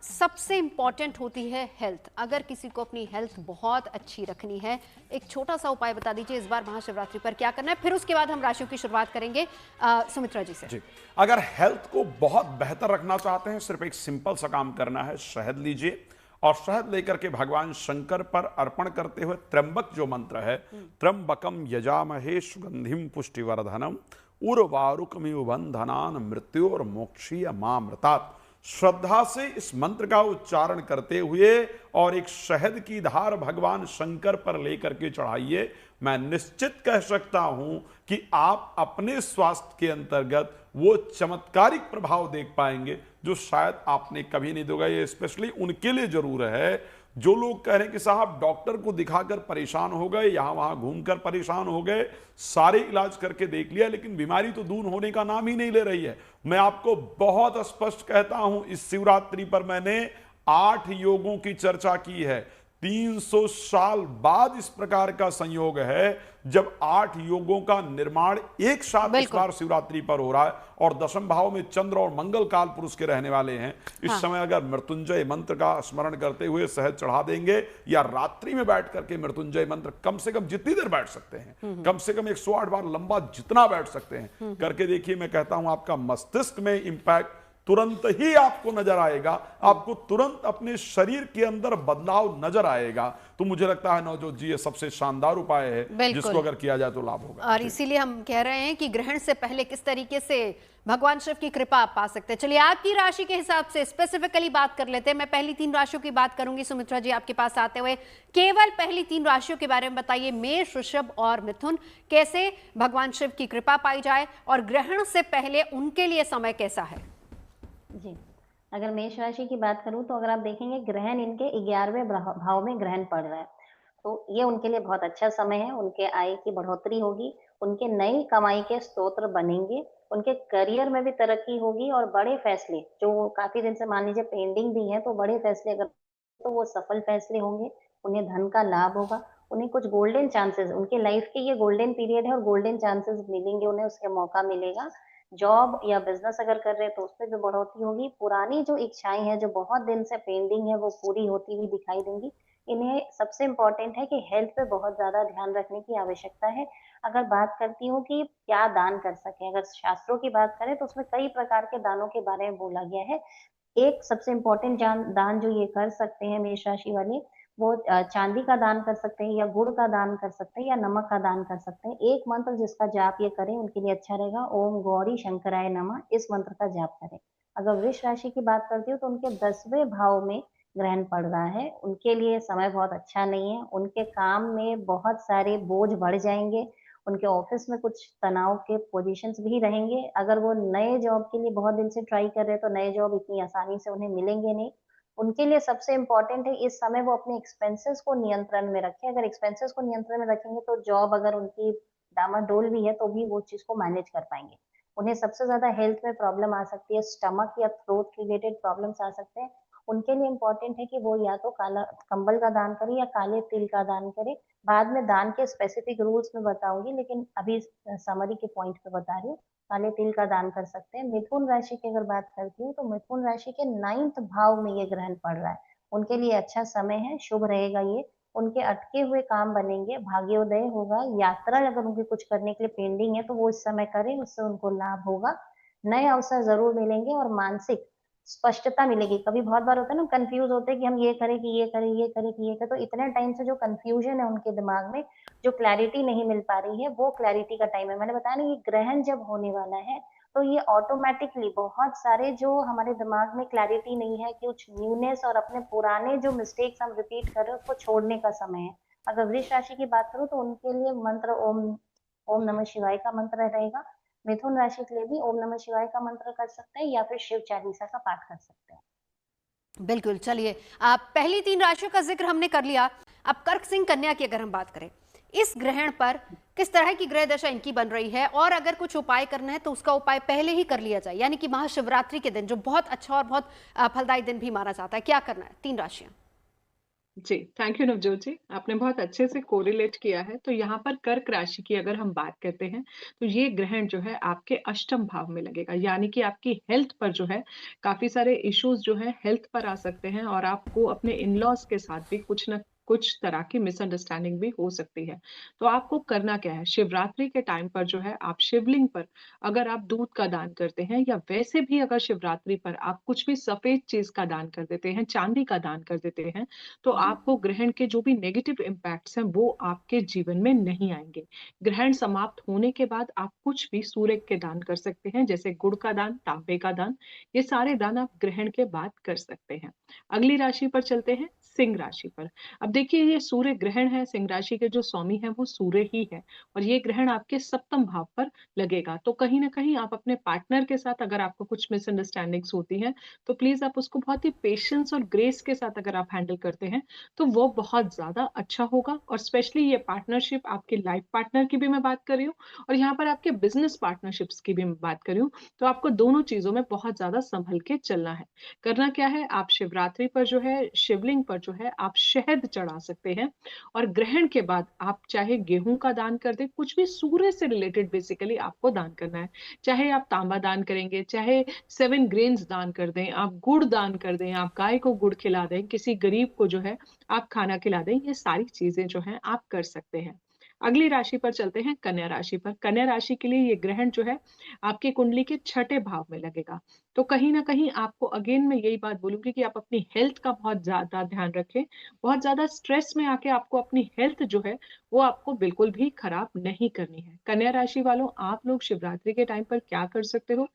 सबसे इंपॉर्टेंट होती है हेल्थ। अगर किसी को अपनी हेल्थ बहुत अच्छी रखनी है, एक छोटा सा उपाय बता दीजिए इस बार महाशिवरात्रि पर क्या करना है, फिर उसके बाद हम राशियों की शुरुआत करेंगे सुमित्रा जी से। जी, अगर हेल्थ को बहुत बेहतर रखना चाहते हैं, सिर्फ एक सिंपल सा काम करना है, शहद लीजिए और शहद लेकर के भगवान शंकर पर अर्पण करते हुए त्र्यंबक जो मंत्र है, त्र्यंबकम यजामहे सुगंधिम पुष्टिवर्धनम उर्वारुकमिव बंधनान मृत्योर मोक्षीय मामृतात् श्रद्धा से इस मंत्र का उच्चारण करते हुए और एक शहद की धार भगवान शंकर पर लेकर के चढ़ाइए। मैं निश्चित कह सकता हूं कि आप अपने स्वास्थ्य के अंतर्गत वो चमत्कारिक प्रभाव देख पाएंगे जो शायद आपने कभी नहीं देखा। ये स्पेशली उनके लिए जरूर है जो लोग कह रहे हैं कि साहब डॉक्टर को दिखाकर परेशान हो गए, यहां वहां घूमकर परेशान हो गए, सारे इलाज करके देख लिया लेकिन बीमारी तो दूर होने का नाम ही नहीं ले रही है। मैं आपको बहुत स्पष्ट कहता हूं, इस शिवरात्रि पर मैंने 8 योगों की चर्चा की है। 300 साल बाद इस प्रकार का संयोग है जब 8 योगों का निर्माण एक साथ इस बार शिवरात्रि पर हो रहा है और दशम भाव में चंद्र और मंगल काल पुरुष के रहने वाले हैं। इस समय अगर मृत्युंजय मंत्र का स्मरण करते हुए शहद चढ़ा देंगे या रात्रि में बैठ करके मृत्युंजय मंत्र कम से कम जितनी देर बैठ सकते हैं, कम से कम 108 बार लंबा जितना बैठ सकते हैं करके देखिए, मैं कहता हूं आपका मस्तिष्क में इंपैक्ट तुरंत ही आपको नजर आएगा, आपको तुरंत अपने शरीर के अंदर बदलाव नजर आएगा। तो मुझे लगता है नवजोत जी ये सबसे शानदार उपाय है जिसको अगर किया जाए तो लाभ होगा। और इसीलिए हम कह रहे हैं कि ग्रहण से पहले किस तरीके से भगवान शिव की कृपा आप पा सकते हैं। चलिए आपकी राशि के हिसाब से स्पेसिफिकली बात कर लेते हैं। मैं पहली 3 राशियों की बात करूंगी। सुमित्रा जी आपके पास आते हुए केवल पहली 3 राशियों के बारे में बताइए, मेष, वृषभ और मिथुन, कैसे भगवान शिव की कृपा पाई जाए और ग्रहण से पहले उनके लिए समय कैसा है। जी, अगर मेष राशि की बात करूं तो अगर आप देखेंगे ग्रहण इनके 11वें भाव में ग्रहण पड़ रहा है, तो ये उनके लिए बहुत अच्छा समय है। उनके आय की बढ़ोतरी होगी, उनके नई कमाई के स्रोत बनेंगे, उनके करियर में भी तरक्की होगी और बड़े फैसले जो काफी दिन से मान लीजिए पेंडिंग भी हैं, तो बड़े फैसले अगर तो वो सफल फैसले होंगे। उन्हें धन का लाभ होगा, उन्हें कुछ गोल्डन चांसेस, उनके लाइफ के ये गोल्डन पीरियड है और गोल्डन चांसेस मिलेंगे, उन्हें उसके मौका मिलेगा। जॉब या बिजनेस अगर कर रहे हैं तो उसमें भी बढ़ोतरी होगी। पुरानी जो इच्छाएं हैं जो बहुत दिन से पेंडिंग है वो पूरी होती हुई दिखाई देंगी। इन्हें सबसे इम्पोर्टेंट है कि हेल्थ पे बहुत ज्यादा ध्यान रखने की आवश्यकता है। अगर बात करती हूँ कि क्या दान कर सके, अगर शास्त्रों की बात करें तो उसमें कई प्रकार के दानों के बारे में बोला गया है। एक सबसे इम्पोर्टेंट दान जो ये कर सकते हैं मेष राशि वाले, वो चांदी का दान कर सकते हैं या गुड़ का दान कर सकते हैं या नमक का दान कर सकते हैं। एक मंत्र जिसका जाप ये करें उनके लिए अच्छा रहेगा, ओम गौरी शंकराय नमः, इस मंत्र का जाप करें। अगर वृष राशि की बात करती हूँ तो उनके 10वें भाव में ग्रहण पड़ रहा है, उनके लिए समय बहुत अच्छा नहीं है। उनके काम में बहुत सारे बोझ बढ़ जाएंगे, उनके ऑफिस में कुछ तनाव के पोजीशंस भी रहेंगे। अगर वो नए जॉब के लिए बहुत दिन से ट्राई कर रहे हैं तो नए जॉब इतनी आसानी से उन्हें मिलेंगे नहीं। उनके लिए सबसे इम्पोर्टेंट है इस समय वो अपने एक्सपेंसेस को नियंत्रण में रखें। अगर एक्सपेंसेस को नियंत्रण में रखेंगे तो जॉब अगर उनकी डामाडोल भी है तो भी वो चीज को मैनेज कर पाएंगे। उन्हें सबसे ज्यादा हेल्थ में प्रॉब्लम आ सकती है, स्टमक या थ्रोट रिलेटेड प्रॉब्लम्स आ सकते हैं। उनके लिए इम्पोर्टेंट है कि वो या तो काला कंबल का दान करे या काले तिल का दान करे। बाद में दान के स्पेसिफिक रूल्स में बताऊंगी, लेकिन अभी समरी के पॉइंट पे बता रही हूँ। काले तिल का दान कर सकते हैं। मिथुन राशि की अगर बात करती हूँ तो मिथुन राशि के 9th भाव में ये ग्रहण पड़ रहा है, उनके लिए अच्छा समय है, शुभ रहेगा ये। उनके अटके हुए काम बनेंगे, भाग्योदय होगा। यात्रा अगर उनके कुछ करने के लिए पेंडिंग है तो वो इस समय करें, उससे उनको लाभ होगा। नए अवसर जरूर मिलेंगे और मानसिक स्पष्टता मिलेगी। कभी बहुत बार होता है ना, कंफ्यूज होते हैं कि हम ये करें कि ये करें, ये करें कि ये करें, तो इतने टाइम से जो कंफ्यूजन है उनके दिमाग में, जो क्लैरिटी नहीं मिल पा रही है, वो क्लैरिटी का टाइम है। मैंने बताया ना, ये ग्रहण जब होने वाला है तो ये ऑटोमेटिकली बहुत सारे जो हमारे दिमाग में क्लैरिटी नहीं है, कुछ न्यूनेस और अपने पुराने जो मिस्टेक्स हम रिपीट कर रहे हैं उसको छोड़ने का समय है। अगर वृष राशि की बात करूं तो उनके लिए मंत्र ओम नमः शिवाय का मंत्र रहेगा। मिथुन राशि के लिए भी ओम नमः शिवाय का मंत्र कर सकते हैं या फिर शिव चालीसा का पाठ कर सकते हैं। बिल्कुल। चलिए, आप पहली 3 राशियों का जिक्र हमने कर लिया। अब कर्क सिंह कन्या की अगर हम बात करें, इस ग्रहण पर किस तरह की ग्रह दशा इनकी बन रही है और अगर कुछ उपाय करना है तो उसका उपाय पहले ही कर लिया जाए, यानी कि महाशिवरात्रि के दिन जो बहुत अच्छा और बहुत फलदायी दिन भी माना जाता है, क्या करना है 3 राशियां। जी, थैंक यू नवजोत जी। आपने बहुत अच्छे से कोरिलेट किया है। तो यहाँ पर कर्क राशि की अगर हम बात करते हैं, तो ये ग्रहण जो है आपके अष्टम भाव में लगेगा, यानी कि आपकी हेल्थ पर जो है काफ़ी सारे इश्यूज़ जो हैं हेल्थ पर आ सकते हैं और आपको अपने इन-लॉज़ के साथ भी कुछ न कुछ तरह की मिसअंडरस्टैंडिंग भी हो सकती है। तो आपको करना क्या है, शिवरात्रि के टाइम पर जो है आप शिवलिंग पर अगर आप दूध का दान करते हैं या वैसे भी अगर शिवरात्रि पर आप कुछ भी सफ़ेद चीज़ का दान कर देते हैं, चांदी का दान कर देते हैं, तो आपको ग्रहण के जो भी नेगेटिव इम्पैक्ट्स हैं वो आपके जीवन में नहीं आएँगे। ग्रहण समाप्त होने के बाद आप कुछ भी सूर्य के दान कर सकते हैं, जैसे गुड़ का दान, तांबे का दान, ये सारे दान आप ग्रहण के बाद कर सकते हैं। अगली राशि पर चलते हैं, सिंह राशि पर। अब देखिए ये सूर्य ग्रहण है, सिंह राशि के जो स्वामी हैं वो सूर्य ही है और ये ग्रहण आपके सप्तम भाव पर लगेगा। तो कहीं न कहीं आप अपने पार्टनर के साथ अगर आपको कुछ मिसअंडरस्टैंडिंग्स होती हैं, तो प्लीज़ आप उसको बहुत ही पेशेंस और ग्रेस के साथ अगर आप हैंडल करते हैं, तो वो बहुत ज़्यादा अच्छा होगा और स्पेशली ये पार्टनरशिप आपके लाइफ पार्टनर की भी मैं बात कर रही हूँ और यहाँ पर आपके बिज़नेस पार्टनरशिप्स की भी मैं बात कर रही हूँ। तो आपको दोनों चीज़ों में बहुत ज़्यादा सँभल के चलना है। करना क्या है, आप शिवरात्रि पर जो है शिवलिंग पर जो है आप शहद चढ़ा सकते हैं और ग्रहण के बाद आप चाहे गेहूँ का दान कर दें, कुछ भी सूर्य से रिलेटेड बेसिकली आपको दान करना है। चाहे आप तांबा दान करेंगे, चाहे 7 ग्रेन्स दान कर दें, आप गुड़ दान कर दें, आप गाय को गुड़ खिला दें, किसी गरीब को जो है आप खाना खिला दें, ये सारी चीज़ें जो हैं आप कर सकते हैं। अगली राशि पर चलते हैं, कन्या राशि पर। कन्या राशि के लिए ये ग्रहण जो है आपकी कुंडली के छठे भाव में लगेगा। तो कहीं न कहीं आपको अगेन मैं यही बात बोलूँगी कि आप अपनी हेल्थ का बहुत ज़्यादा ध्यान रखें। बहुत ज़्यादा स्ट्रेस में आके आपको अपनी हेल्थ जो है वो आपको बिल्कुल भी खराब नहीं करनी है। कन्या राशि वालों, आप लोग शिवरात्रि के टाइम पर क्या कर सकते हो?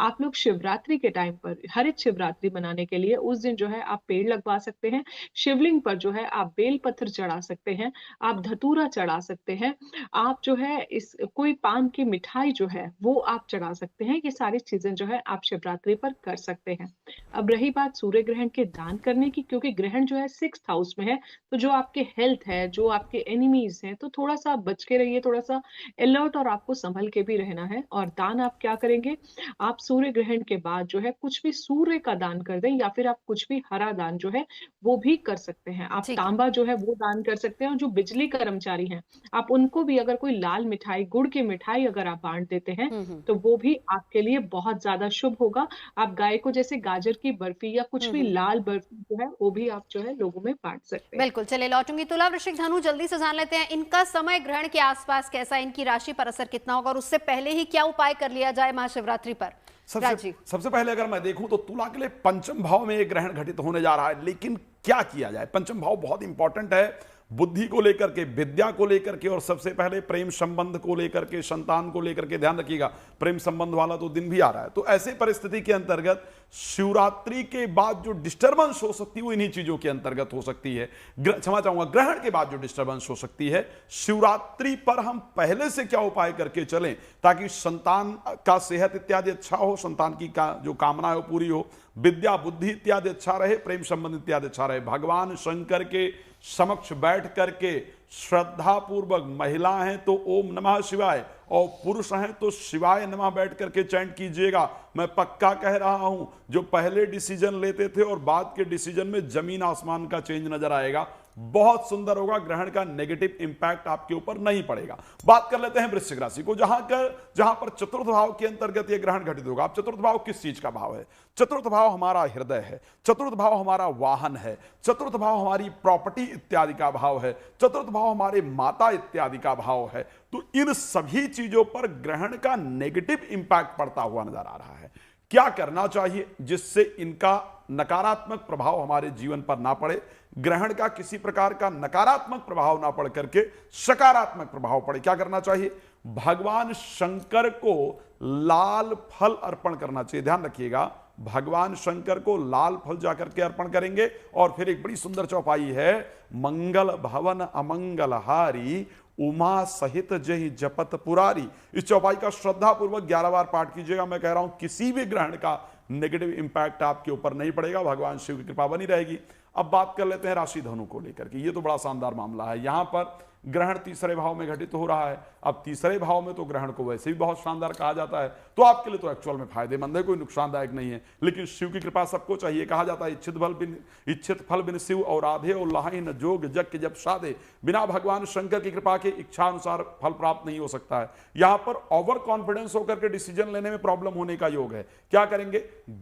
आप लोग शिवरात्रि के टाइम पर हरित शिवरात्रि मनाने के लिए उस दिन जो है आप पेड़ लगवा सकते हैं। शिवलिंग पर जो है आप बेल पत्र चढ़ा सकते हैं, आप धतूरा चढ़ा सकते हैं, आप जो है इस कोई पान की मिठाई जो है वो आप चढ़ा सकते हैं। ये सारी चीज़ें जो है आप शिवरात्रि पर कर सकते हैं। अब रही बात सूर्य ग्रहण के दान करने की, क्योंकि ग्रहण जो है 6th हाउस में है, तो जो आपके हेल्थ है, जो आपके एनिमीज़ हैं, तो थोड़ा-सा आप बच के रहिए, थोड़ा-सा अलर्ट और आपको सँभल के भी रहना है। और दान आप क्या करेंगे, आप सूर्य ग्रहण के बाद जो है कुछ भी सूर्य का दान कर दें या फिर आप कुछ भी हरा दान जो है वो भी कर सकते हैं। आप ठीक है। तांबा जो है वो दान कर सकते हैं और जो बिजली कर्मचारी हैं, आप उनको भी अगर कोई लाल मिठाई, गुड़ की मिठाई अगर आप बाँट देते हैं, तो वो भी आपके लिए बहुत ज़्यादा शुभ होगा। आप गाय को जैसे गाजर की बर्फी या कुछ भी लाल बर्फी जो है, वो भी आप जो है लोगों में बाँट सकते हैं। बिल्कुल, चलिए लौटूंगी। तुला, वृश्चिक, धनु, जल्दी से जान लेते हैं इनका समय ग्रहण के आसपास कैसा है, इनकी राशि पर असर कितना होगा और उससे पहले ही क्या उपाय कर लिया जाए महाशिवरात्रि पर। सबसे पहले अगर मैं देखूं तो तुला के लिए पंचम भाव में एक ग्रहण घटित होने जा रहा है, लेकिन क्या किया जाए। पंचम भाव बहुत इंपॉर्टेंट है बुद्धि को लेकर के, विद्या को लेकर के और सबसे पहले प्रेम संबंध को लेकर के, संतान को लेकर के। ध्यान रखिएगा, प्रेम संबंध वाला तो दिन भी आ रहा है। तो ऐसे परिस्थिति के अंतर्गत शिवरात्रि के बाद जो डिस्टर्बेंस हो सकती है वो इन्हीं चीजों के अंतर्गत हो सकती है। क्षमा चाहूंगा, ग्रहण के बाद जो डिस्टर्बेंस हो सकती है, शिवरात्रि पर हम पहले से क्या उपाय करके चलें ताकि संतान का सेहत इत्यादि अच्छा हो, संतान की जो कामना है वो पूरी हो, विद्या बुद्धि इत्यादि अच्छा रहे, प्रेम संबंध इत्यादि अच्छा रहे। भगवान शंकर के समक्ष बैठ करके श्रद्धा पूर्वक, महिला हैं तो ओम नमः शिवाय और पुरुष हैं तो शिवाय नमः बैठ करके चैंट कीजिएगा। मैं पक्का कह रहा हूं, जो पहले डिसीजन लेते थे और बाद के डिसीजन में जमीन आसमान का चेंज नजर आएगा। बहुत सुंदर होगा, ग्रहण का नेगेटिव इंपैक्ट आपके ऊपर नहीं पड़ेगा। बात कर लेते हैं वृश्चिक राशि को, जहां पर चतुर्थ भाव के अंतर्गत यह ग्रहण घटित होगा। अब चतुर्थ भाव किस चीज का भाव है? चतुर्थ भाव हमारा हृदय है, चतुर्थ भाव हमारा वाहन है, चतुर्थ भाव हमारी प्रॉपर्टी इत्यादि का भाव है, चतुर्थ भाव हमारे माता इत्यादि का भाव है। तो इन सभी चीजों पर ग्रहण का नेगेटिव इंपैक्ट पड़ता हुआ नजर आ रहा है। क्या करना चाहिए जिससे इनका नकारात्मक प्रभाव हमारे जीवन पर ना पड़े, ग्रहण का किसी प्रकार का नकारात्मक प्रभाव ना पड़ करके सकारात्मक प्रभाव पड़े? क्या करना चाहिए? भगवान शंकर को लाल फल अर्पण करना चाहिए। ध्यान रखिएगा, भगवान शंकर को लाल फल जाकर के अर्पण करेंगे। और फिर एक बड़ी सुंदर चौपाई है, मंगल भवन अमंगल हारी उमा सहित जहि जपत पुरारी। इस चौपाई का श्रद्धा पूर्वक 11 बार पाठ कीजिएगा। मैं कह रहा हूं किसी भी ग्रहण का नेगेटिव इंपैक्ट आपके ऊपर नहीं पड़ेगा, भगवान शिव की कृपा बनी रहेगी। अब बात कर लेते हैं राशि धनु को लेकर के। ये तो बड़ा शानदार मामला है। यहां पर ग्रहण तीसरे भाव में घटित हो रहा है। अब तीसरे भाव में तो ग्रहण को वैसे भी बहुत शानदार कहा जाता है, तो आपके लिए तो एक्चुअल में फायदेमंद है, कोई नुकसानदायक नहीं है। लेकिन शिव की कृपा सबको चाहिए। कहा जाता है इच्छित फल बिन शिव और आधे और लाही न जोग जग के जब साधे, बिना भगवान शंकर की कृपा के इच्छा अनुसार फल प्राप्त नहीं हो सकता है। यहां पर ओवर कॉन्फिडेंस होकर के डिसीजन लेने में प्रॉब्लम होने का योग है। क्या करेंगे?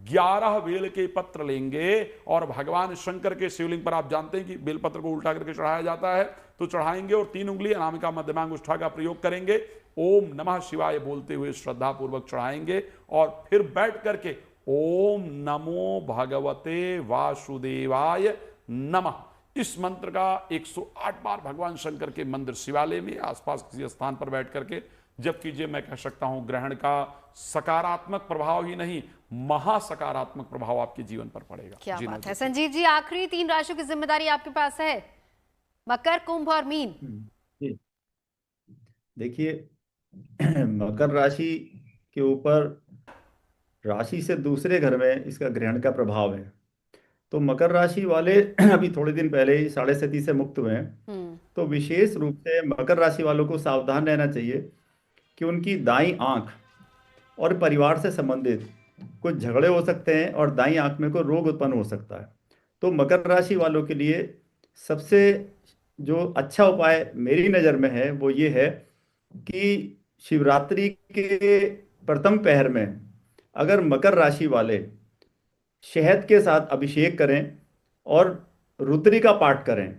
11 बेल के पत्र लेंगे और भगवान शंकर के शिवलिंग पर, आप जानते हैं कि बेलपत्र को उल्टा करके चढ़ाया जाता है, तो चढ़ाएंगे और 3 उंगली अनामिका मध्यमांगुष्ठा का प्रयोग करेंगे, ओम नमः शिवाय बोलते हुए श्रद्धा पूर्वक चढ़ाएंगे और फिर बैठ करके ओम नमो भगवते वासुदेवाय नमः इस मंत्र का 108 बार भगवान शंकर के मंदिर शिवालय में आसपास किसी स्थान पर बैठ करके जब कीजिए, मैं कह सकता हूं ग्रहण का सकारात्मक प्रभाव ही नहीं, महासकारात्मक प्रभाव आपके जीवन पर पड़ेगा। क्या बात है संजीव जी, आखिरी 3 राशियों की जिम्मेदारी आपके पास है, मकर, कुंभ और मीन। देखिए मकर राशि के ऊपर राशि से दूसरे घर में इसका ग्रहण का प्रभाव है, तो मकर राशि वाले अभी थोड़े दिन पहले ही 7.5 से मुक्त हुए हैं, तो विशेष रूप से मकर राशि वालों को सावधान रहना चाहिए कि उनकी दाईं आंख और परिवार से संबंधित कुछ झगड़े हो सकते हैं और दाईं आंख में कोई रोग उत्पन्न हो सकता है। तो मकर राशि वालों के लिए सबसे जो अच्छा उपाय मेरी नज़र में है वो ये है कि शिवरात्रि के प्रथम पहर में अगर मकर राशि वाले शहद के साथ अभिषेक करें और रुद्री का पाठ करें,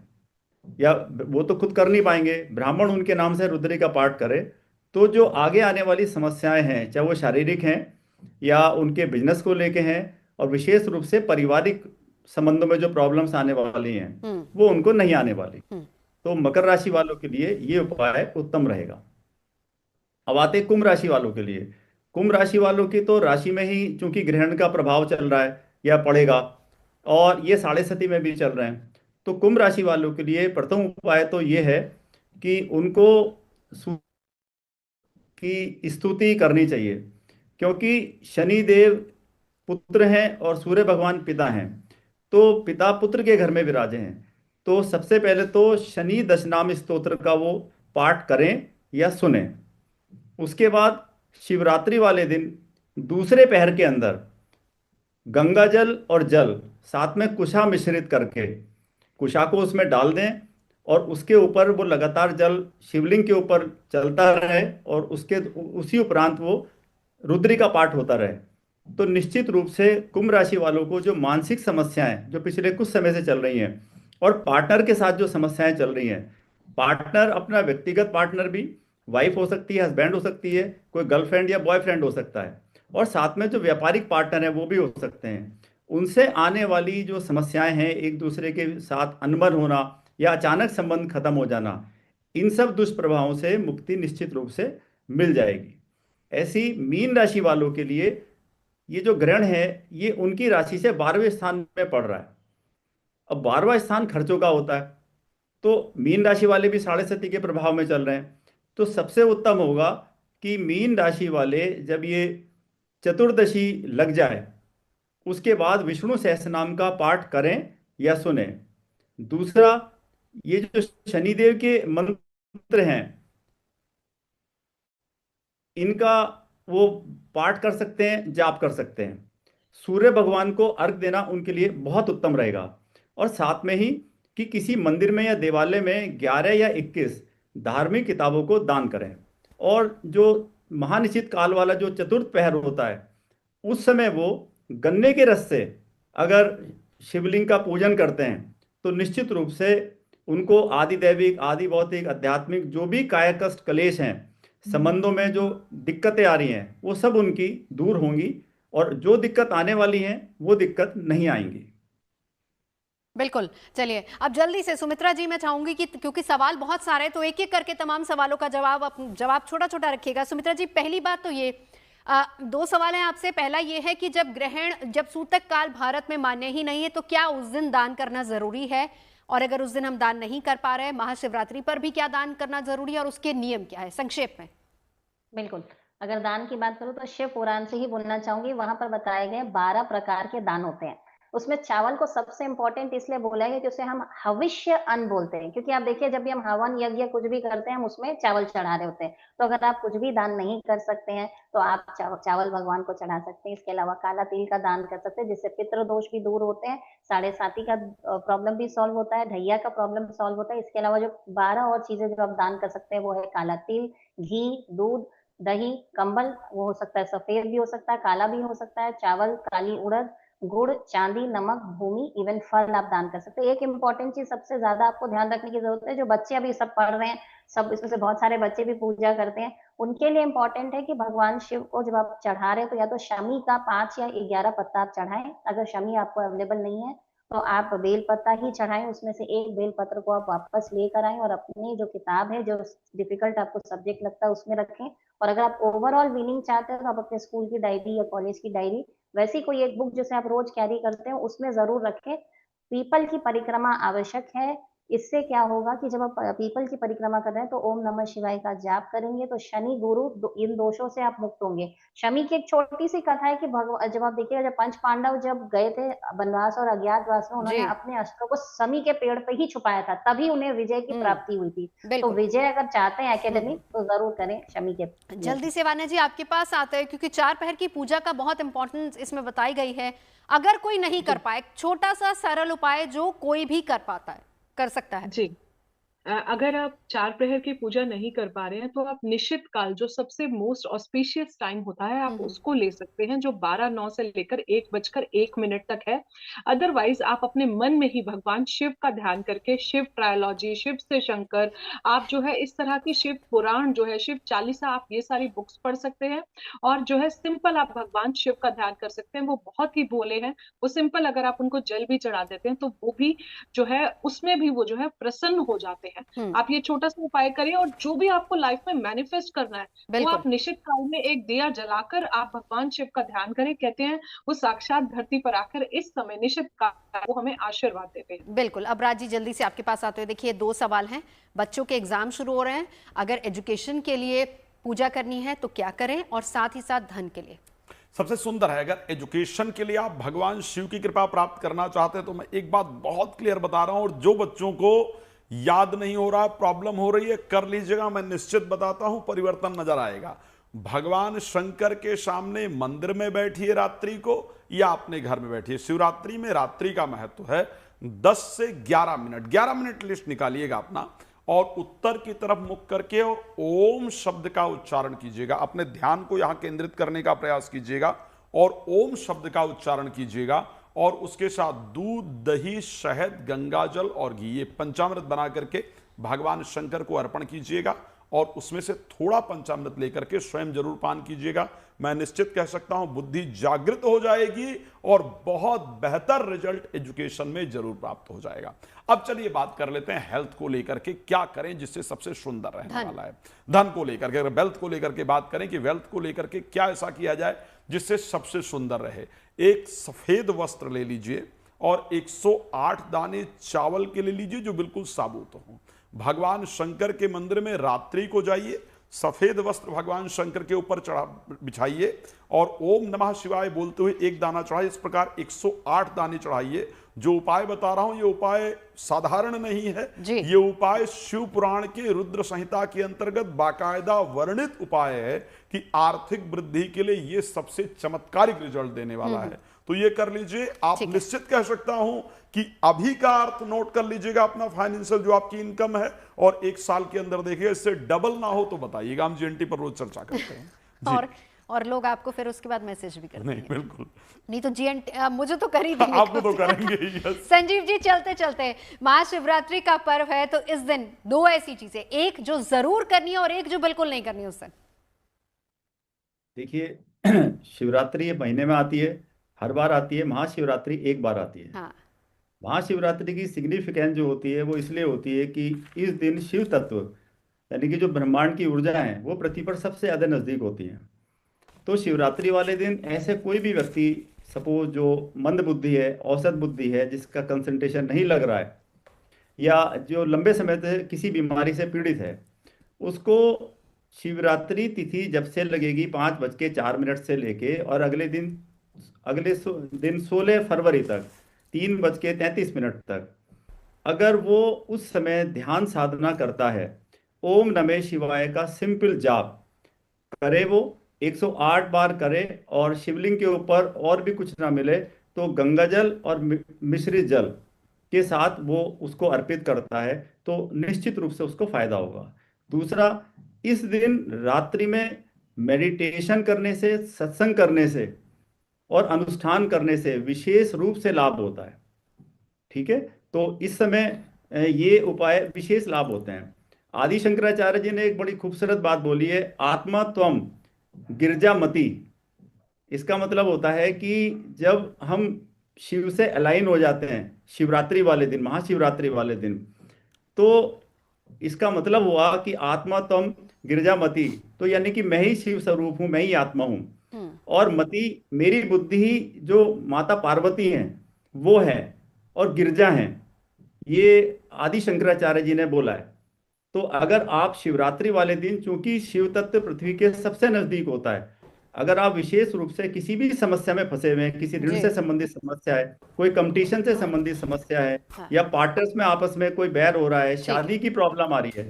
या वो तो खुद कर नहीं पाएंगे, ब्राह्मण उनके नाम से रुद्री का पाठ करें, तो जो आगे आने वाली समस्याएं हैं, चाहे वो शारीरिक हैं या उनके बिजनेस को लेके हैं और विशेष रूप से पारिवारिक संबंधों में जो प्रॉब्लम्स आने वाली हैं वो उनको नहीं आने वाली। तो मकर राशि वालों के लिए ये उपाय उत्तम रहेगा। अब आते कुंभ राशि वालों के लिए। कुंभ राशि वालों की तो राशि में ही चूंकि ग्रहण का प्रभाव चल रहा है या पड़ेगा और ये 7.5 में भी चल रहे हैं, तो कुंभ राशि वालों के लिए प्रथम उपाय तो ये है कि उनको की स्तुति करनी चाहिए, क्योंकि शनि देव पुत्र हैं और सूर्य भगवान पिता हैं, तो पिता पुत्र के घर में विराजे हैं। तो सबसे पहले तो शनि दशनाम स्तोत्र का वो पाठ करें या सुने। उसके बाद शिवरात्रि वाले दिन दूसरे पहर के अंदर गंगा जल और जल साथ में कुशा मिश्रित करके कुशा को उसमें डाल दें और उसके ऊपर वो लगातार जल शिवलिंग के ऊपर चलता रहे और उसी उपरांत वो रुद्री का पाठ होता रहे। तो निश्चित रूप से कुंभ राशि वालों को जो मानसिक समस्याएं जो पिछले कुछ समय से चल रही हैं और पार्टनर के साथ जो समस्याएं चल रही हैं, पार्टनर अपना व्यक्तिगत पार्टनर भी वाइफ हो सकती है, हस्बैंड हो सकती है, कोई गर्लफ्रेंड या बॉयफ्रेंड हो सकता है, और साथ में जो व्यापारिक पार्टनर है वो भी हो सकते हैं, उनसे आने वाली जो समस्याएं हैं, एक दूसरे के साथ अनबन होना या अचानक संबंध खत्म हो जाना, इन सब दुष्प्रभावों से मुक्ति निश्चित रूप से मिल जाएगी। ऐसी मीन राशि वालों के लिए ये जो ग्रहण है ये उनकी राशि से 12वें स्थान में पड़ रहा है। अब 12वां स्थान खर्चों का होता है, तो मीन राशि वाले भी 7.5 के प्रभाव में चल रहे हैं, तो सबसे उत्तम होगा कि मीन राशि वाले जब ये चतुर्दशी लग जाए उसके बाद विष्णु सहस्रनाम का पाठ करें या सुने। दूसरा, ये जो शनिदेव के मंत्र हैं इनका वो पाठ कर सकते हैं, जाप कर सकते हैं। सूर्य भगवान को अर्घ देना उनके लिए बहुत उत्तम रहेगा, और साथ में ही कि किसी मंदिर में या देवालय में 11 या 21 धार्मिक किताबों को दान करें, और जो महानिश्चित काल वाला जो चतुर्थ पहर होता है उस समय वो गन्ने के रस से अगर शिवलिंग का पूजन करते हैं तो निश्चित रूप से उनको आदि दैविक, आदि भौतिक, आध्यात्मिक जो भी कायकष्ट क्लेश हैं, संबंधों में जो दिक्कतें आ रही हैं वो सब उनकी दूर होंगी, और जो दिक्कत आने वाली हैं वो दिक्कत नहीं आएंगी। बिल्कुल। चलिए अब जल्दी से सुमित्रा जी, मैं चाहूंगी कि क्योंकि सवाल बहुत सारे हैं तो एक एक करके तमाम सवालों का जवाब छोटा छोटा रखिएगा। सुमित्रा जी, पहली बात तो ये 2 सवाल हैं आपसे। पहला ये है कि जब सूतक काल भारत में मान्य ही नहीं है तो क्या उस दिन दान करना जरूरी है, और अगर उस दिन हम दान नहीं कर पा रहे हैं, महाशिवरात्रि पर भी क्या दान करना जरूरी है और उसके नियम क्या है, संक्षेप में? बिल्कुल, अगर दान की बात करूं तो शिव पुराण से ही बोलना चाहूंगी। वहां पर बताए गए 12 प्रकार के दान होते हैं। उसमें चावल को सबसे इम्पोर्टेंट इसलिए बोला है कि उसे हम हविष्य अन्न बोलते हैं, क्योंकि आप देखिए जब भी हम हवन यज्ञ कुछ भी करते हैं हम उसमें चावल चढ़ा रहे होते हैं। तो अगर आप कुछ भी दान नहीं कर सकते हैं तो आप चावल भगवान को चढ़ा सकते हैं। इसके अलावा काला तिल का दान कर सकते हैं, जिससे पितृ दोष भी दूर होते हैं, साढ़े साती का प्रॉब्लम भी सॉल्व होता है, ढैया का प्रॉब्लम सॉल्व होता है। इसके अलावा जो 12 और चीजें जो आप दान कर सकते हैं वो है काला तिल, घी, दूध, दही, कंबल, वो हो सकता है सफेद भी हो सकता है, काला भी हो सकता है, चावल, काली उड़द, गुड़, चांदी, नमक, भूमि, इवन फल आप दान कर सकते हैं। एक इम्पॉर्टेंट चीज सबसे ज्यादा आपको ध्यान रखने की जरूरत है, जो बच्चे अभी सब पढ़ रहे हैं, सब इसमें से बहुत सारे बच्चे भी पूजा करते हैं, उनके लिए इम्पोर्टेंट है कि भगवान शिव को जब आप चढ़ा रहे हैं तो या तो शमी का 5 या 11 पत्ता आप चढ़ाएं। अगर शमी आपको अवेलेबल नहीं है तो आप बेल पत्ता ही चढ़ाएं, उसमें से एक बेल पत्र को आप वापस लेकर आएं और अपनी जो किताब है, जो डिफिकल्ट आपको सब्जेक्ट लगता है उसमें रखें। और अगर आप ओवरऑल मीनिंग चाहते हो तो आप अपने स्कूल की डायरी या कॉलेज की डायरी, वैसी कोई एक बुक जिसे आप रोज कैरी करते हैं उसमें जरूर रखें। पीपल की परिक्रमा आवश्यक है। इससे क्या होगा कि जब आप पीपल की परिक्रमा कर रहे हैं तो ओम नमः शिवाय का जाप करेंगे तो शनि गुरु इन दोषों से आप मुक्त होंगे। शमी की एक छोटी सी कथा है कि जब आप देखिएगा जब पंच पांडव जब गए थे वनवास और अज्ञातवास में, उन्होंने जी अपने अस्त्रों को शमी के पेड़ पे ही छुपाया था, तभी उन्हें विजय की प्राप्ति हुई थी। तो बिल्कुल। विजय अगर चाहते हैं एकेडमी तो जरूर करें शमी के। जल्दी से वान्या जी आपके पास आते हैं, क्योंकि 4 पहर की पूजा का बहुत इंपॉर्टेंस इसमें बताई गई है। अगर कोई नहीं कर पाए, छोटा सा सरल उपाय जो कोई भी कर पाता है, कर सकता है। जी, अगर आप 4 प्रहर की पूजा नहीं कर पा रहे हैं तो आप निश्चित काल जो सबसे मोस्ट ऑस्पिशियस टाइम होता है आप उसको ले सकते हैं, जो 12:09 से लेकर 1:01 तक है। अदरवाइज आप अपने मन में ही भगवान शिव का ध्यान करके शिव ट्रायोलॉजी, शिव से शंकर, आप जो है इस तरह की शिव पुराण जो है, शिव चालीसा, आप ये सारी बुक्स पढ़ सकते हैं। और जो है सिंपल आप भगवान शिव का ध्यान कर सकते हैं, वो बहुत ही भोले हैं। वो सिंपल अगर आप उनको जल भी चढ़ा देते हैं तो वो भी जो है उसमें भी वो जो है प्रसन्न हो जाते हैं। आप ये छोटा सा उपाय करिए और जो भी आपको लाइफ में मैनिफेस्ट करना है वो बिल्कुल। आप निश्चित काल में एक दिया जलाकर आप भगवान शिव का ध्यान करें। कहते हैं वो साक्षात धरती पर आकर इस समय निश्चित काल वो हमें आशीर्वाद देते हैं। बिल्कुल। अब राज जी जल्दी से आपके पास आते हुए, देखिए 2 सवाल हैं। बच्चों के एग्जाम शुरू हो रहे हैं, अगर एजुकेशन के लिए पूजा करनी है तो क्या करें, और साथ ही साथ धन के लिए? सबसे सुंदर है, अगर एजुकेशन के लिए आप भगवान शिव की कृपा प्राप्त करना चाहते हैं तो मैं एक बात बहुत क्लियर बता रहा हूं, और जो बच्चों को याद नहीं हो रहा, प्रॉब्लम हो रही है, कर लीजिएगा। मैं निश्चित बताता हूं परिवर्तन नजर आएगा। भगवान शंकर के सामने मंदिर में बैठिए रात्रि को या अपने घर में बैठिए। शिवरात्रि में रात्रि का महत्व है 10 से 11 मिनट, 11 मिनट लिस्ट निकालिएगा अपना, और उत्तर की तरफ मुख करके और ओम शब्द का उच्चारण कीजिएगा। अपने ध्यान को यहां केंद्रित करने का प्रयास कीजिएगा और ओम शब्द का उच्चारण कीजिएगा, और उसके साथ दूध, दही, शहद, गंगाजल और घी, ये पंचामृत बना करके भगवान शंकर को अर्पण कीजिएगा, और उसमें से थोड़ा पंचामृत लेकर के स्वयं जरूर पान कीजिएगा। मैं निश्चित कह सकता हूं बुद्धि जागृत हो जाएगी और बहुत बेहतर रिजल्ट एजुकेशन में जरूर प्राप्त हो जाएगा। अब चलिए बात कर लेते हैं हेल्थ को लेकर के, क्या करें जिससे सबसे सुंदर रहने वाला है। धन को लेकर के, अगर वेल्थ को लेकर के बात करें कि वेल्थ को लेकर के क्या ऐसा किया जाए जिससे सबसे सुंदर रहे। एक सफेद वस्त्र ले लीजिए और 108 दाने चावल के ले लीजिए जो बिल्कुल साबुत हो। भगवान शंकर के मंदिर में रात्रि को जाइए, सफेद वस्त्र भगवान शंकर के ऊपर चढ़ा बिछाइए और ओम नमः शिवाय बोलते हुए एक दाना चढ़ाइए। इस प्रकार 108 दाने चढ़ाइए। जो उपाय बता रहा हूं ये उपाय साधारण नहीं है, ये उपाय शिव पुराण के रुद्र संहिता के अंतर्गत बाकायदा वर्णित उपाय है कि आर्थिक वृद्धि के लिए ये सबसे चमत्कारिक रिजल्ट देने वाला है। तो ये कर लीजिए। आप निश्चित कह सकता हूं कि अभी का अर्थ नोट कर लीजिएगा अपना फाइनेंशियल जो आपकी इनकम है, और 1 साल के अंदर देखिए इससे डबल ना हो तो बताइएगा। हम जीएनटी पर रोज चर्चा करते हैं और लोग आपको फिर उसके बाद मैसेज भी करते हैं। नहीं बिल्कुल नहीं तो जीएनटी मुझे तो कर ही देंगे। आपको तो करेंगे ही। संजीव जी चलते चलते, महाशिवरात्रि का पर्व है तो इस दिन 2 ऐसी चीजें, एक जो जरूर करनी है और एक जो बिल्कुल नहीं करनी उस दिन। देखिए शिवरात्रि ये महीने में आती है, हर बार आती है। महाशिवरात्रि एक बार आती है। हाँ। महाशिवरात्रि की सिग्निफिकेंस जो होती है वो इसलिए होती है कि इस दिन शिव तत्व यानी कि जो ब्रह्मांड की ऊर्जा है वो पृथ्वी पर सबसे ज्यादा नजदीक होती है। तो शिवरात्रि वाले दिन ऐसे कोई भी व्यक्ति, सपोज जो मंद बुद्धि है, औसत बुद्धि है, जिसका कंसंट्रेशन नहीं लग रहा है, या जो लंबे समय से किसी बीमारी से पीड़ित है, उसको शिवरात्रि तिथि जब से लगेगी 5:04 से लेके और अगले दिन 16 फरवरी तक 3:33 तक अगर वो उस समय ध्यान साधना करता है, ओम नमः शिवाय का सिंपल जाप करे, वो 108 बार करे, और शिवलिंग के ऊपर और भी कुछ ना मिले तो गंगा जल और मिश्रित जल के साथ वो उसको अर्पित करता है, तो निश्चित रूप से उसको फायदा होगा। दूसरा, इस दिन रात्रि में मेडिटेशन करने से, सत्संग करने से और अनुष्ठान करने से विशेष रूप से लाभ होता है। ठीक है, तो इस समय ये उपाय विशेष लाभ होते हैं। आदि शंकराचार्य जी ने एक बड़ी खूबसूरत बात बोली है, आत्मा त्वम गिरजामती। इसका मतलब होता है कि जब हम शिव से अलाइन हो जाते हैं शिवरात्रि वाले दिन, महाशिवरात्रि वाले दिन, तो इसका मतलब हुआ कि आत्मा त्वम गिरजामती, तो यानी कि मैं ही शिव स्वरूप हूं, मैं ही आत्मा हूं, और मति मेरी बुद्धि ही जो माता पार्वती हैं वो है, और गिरजा हैं, ये आदि शंकराचार्य जी ने बोला है। तो अगर आप शिवरात्रि वाले दिन, चूंकि शिव तत्व पृथ्वी के सबसे नजदीक होता है, अगर आप विशेष रूप से किसी भी समस्या में फंसे हुए हैं, किसी ऋण से संबंधित समस्या है, कोई कंपटीशन से संबंधित समस्या है, या पार्टनर्स में आपस में कोई बैर हो रहा है, शादी की प्रॉब्लम आ रही है,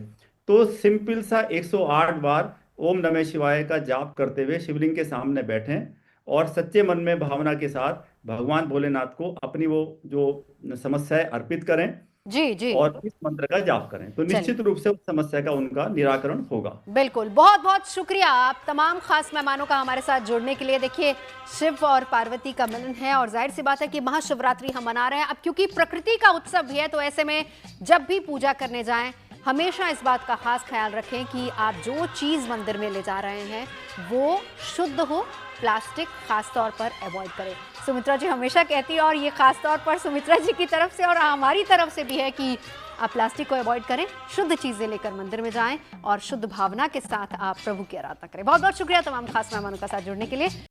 तो सिंपल सा 108 बार ओम नमः शिवाय का जाप करते हुए शिवलिंग के सामने बैठें और सच्चे मन में भावना के साथ भगवान भोलेनाथ को अपनी वो जो समस्याएं अर्पित करें जी और इस मंत्र का जाप करें, तो निश्चित रूप से उस समस्या का उनका निराकरण होगा। बिल्कुल, बहुत बहुत शुक्रिया आप तमाम खास मेहमानों का हमारे साथ जुड़ने के लिए। देखिए, शिव और पार्वती का मिलन है और जाहिर सी बात है कि महाशिवरात्रि हम मना रहे हैं। अब क्योंकि प्रकृति का उत्सव भी है, तो ऐसे में जब भी पूजा करने जाएं हमेशा इस बात का खास ख्याल रखें कि आप जो चीज़ मंदिर में ले जा रहे हैं वो शुद्ध हो, प्लास्टिक खास तौर पर अवॉइड करें। सुमित्रा जी हमेशा कहती है, और ये खास तौर पर सुमित्रा जी की तरफ से और हमारी तरफ से भी है, कि आप प्लास्टिक को अवॉइड करें, शुद्ध चीज़ें लेकर मंदिर में जाएं और शुद्ध भावना के साथ आप प्रभु की आराधना करें। बहुत बहुत शुक्रिया तमाम खास मेहमानों का साथ जुड़ने के लिए।